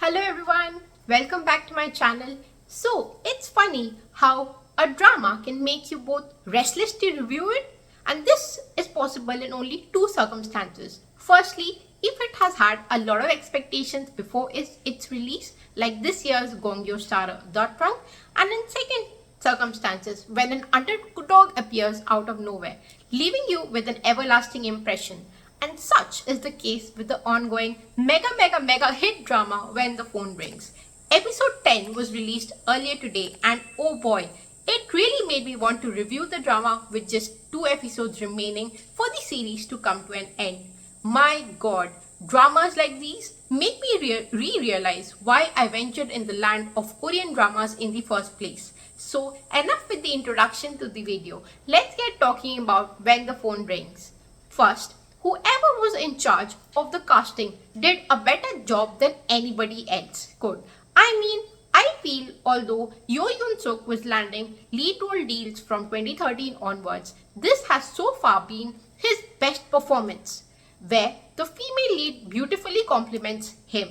Hello everyone, welcome back to my channel. So, it's funny how a drama can make you both restless to review it, and this is possible in only two circumstances. Firstly, if it has had a lot of expectations before its release, like this year's Gongyo star The Trunk, and in second circumstances when an underdog appears out of nowhere, leaving you with an everlasting impression. And such is the case with the ongoing mega hit drama When the Phone Rings. Episode 10 was released earlier today, and oh boy, it really made me want to review the drama with just two episodes remaining for the series to come to an end. My god, dramas like these make me realize why I ventured in the land of Korean dramas in the first place. So, enough with the introduction to the video. Let's get talking about When the Phone Rings. First, whoever was in charge of the casting did a better job than anybody else could. I feel although Yo Yoon Suk was landing lead role deals from 2013 onwards, this has so far been his best performance, where the female lead beautifully complements him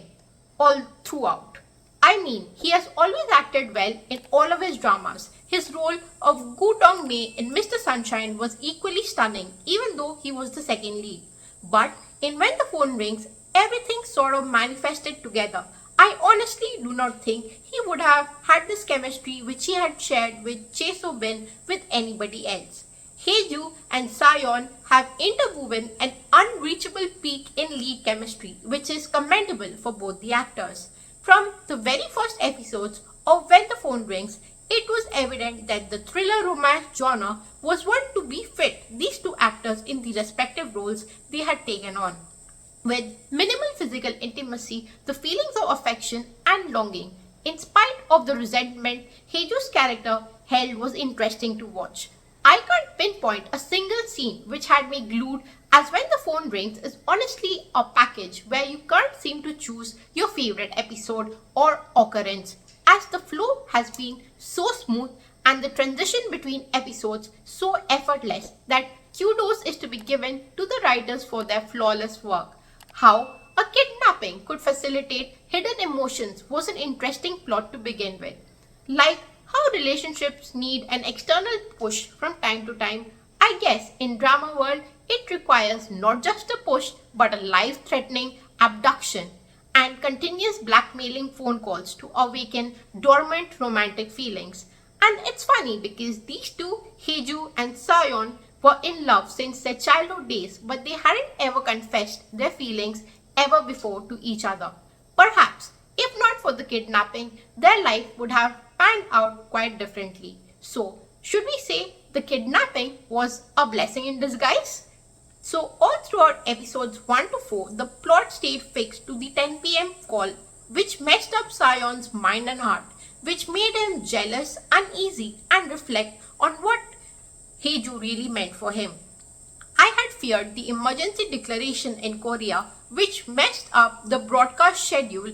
all throughout. He has always acted well in all of his dramas. His role of Gu Dong Mei in Mr. Sunshine was equally stunning, even though he was the second lead. But in When the Phone Rings, everything sort of manifested together. I honestly do not think he would have had this chemistry which he had shared with Chae So Bin with anybody else. Haeju and Sayon have interwoven an unreachable peak in lead chemistry, which is commendable for both the actors. From the very first episodes of When the Phone Rings, it was evident that the thriller romance genre was one to befit these two actors in the respective roles they had taken on. With minimal physical intimacy, the feelings of affection and longing, in spite of the resentment Haeju's character held, was interesting to watch. I can't pinpoint a single scene which had me glued, as When the Phone Rings is honestly a package where you can't seem to choose your favorite episode or occurrence, as the flow has been so smooth and the transition between episodes so effortless that kudos is to be given to the writers for their flawless work. How a kidnapping could facilitate hidden emotions was an interesting plot to begin with. Like how relationships need an external push from time to time, I guess in drama world it requires not just a push but a life-threatening abduction and continuous blackmailing phone calls to awaken dormant romantic feelings. And it's funny because these two, Haeju and Sayon, were in love since their childhood days, but they hadn't ever confessed their feelings ever before to each other. Perhaps, if not for the kidnapping, their life would have panned out quite differently. So, should we say the kidnapping was a blessing in disguise? So, all throughout episodes 1 to 4, the plot stayed fixed to the 10 p.m. call, which messed up Sayon's mind and heart, which made him jealous, uneasy, and reflect on what Haeju really meant for him. I had feared the emergency declaration in Korea, which messed up the broadcast schedule,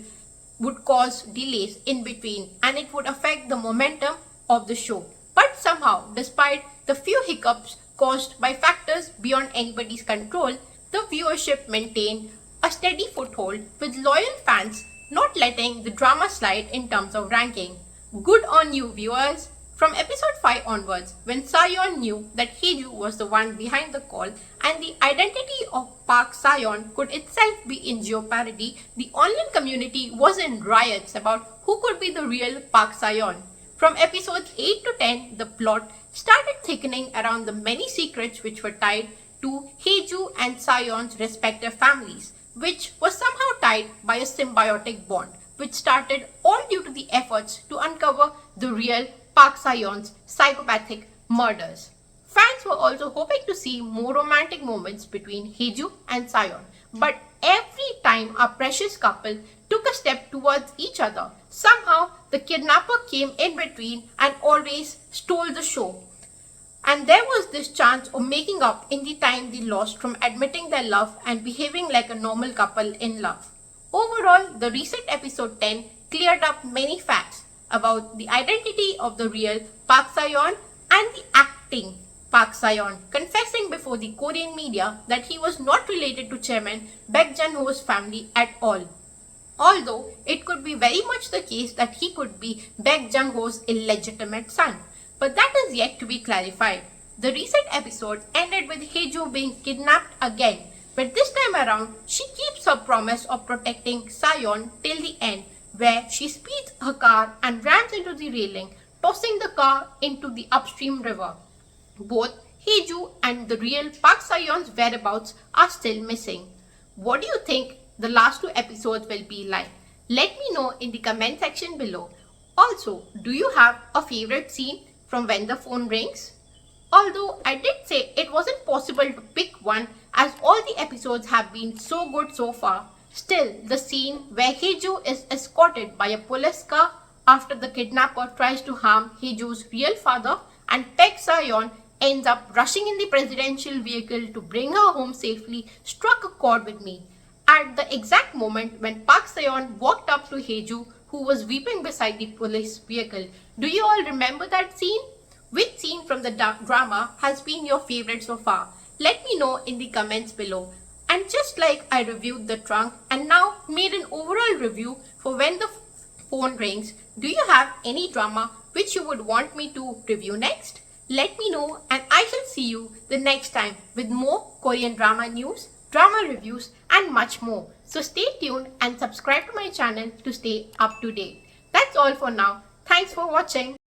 would cause delays in between and it would affect the momentum of the show. But somehow, despite the few hiccups caused by factors beyond anybody's control, the viewership maintained a steady foothold, with loyal fans not letting the drama slide in terms of ranking. Good on you, viewers! From episode 5 onwards, when Sayon knew that Haeju was the one behind the call and the identity of Park Sayon could itself be in jeopardy, the online community was in riots about who could be the real Park Sayon. From episodes 8 to 10, the plot started thickening around the many secrets which were tied to Haeju and Sayon's respective families, which was somehow tied by a symbiotic bond, which started all due to the efforts to uncover the real Park Sayon's psychopathic murders. Fans were also hoping to see more romantic moments between Haeju and Sayon, but every time our precious couple took a step towards each other, somehow the kidnapper came in between and always stole the show. And there was this chance of making up in the time they lost from admitting their love and behaving like a normal couple in love. Overall, the recent episode 10 cleared up many facts about the identity of the real Park Sayon and the acting Park Sayon, confessing before the Korean media that he was not related to Chairman Baek Jun-ho's family at all. Although it could be very much the case that he could be Baek Jung-ho's illegitimate son. But that is yet to be clarified. The recent episode ended with Haeju being kidnapped again, but this time around she keeps her promise of protecting Sayon till the end, where she speeds her car and rams into the railing, tossing the car into the upstream river. Both Haeju and the real Park Sayon's whereabouts are still missing. What do you think the last two episodes will be like? Let me know in the comment section below. Also, do you have a favorite scene from When the Phone Rings? Although I did say it wasn't possible to pick one as all the episodes have been so good so far, still the scene where Haeju is escorted by a police car after the kidnapper tries to harm Haeju's real father and Paek Sayon ends up rushing in the presidential vehicle to bring her home safely struck a chord with me. At the exact moment when Park Sayon walked up to Haeju, who was weeping beside the police vehicle. Do you all remember that scene? Which scene from the drama has been your favorite so far? Let me know in the comments below. And just like I reviewed The Trunk and now made an overall review for When the Phone Rings, do you have any drama which you would want me to review next? Let me know and I shall see you the next time with more Korean drama news, drama reviews and much more. So stay tuned and subscribe to my channel to stay up to date. That's all for now. Thanks for watching.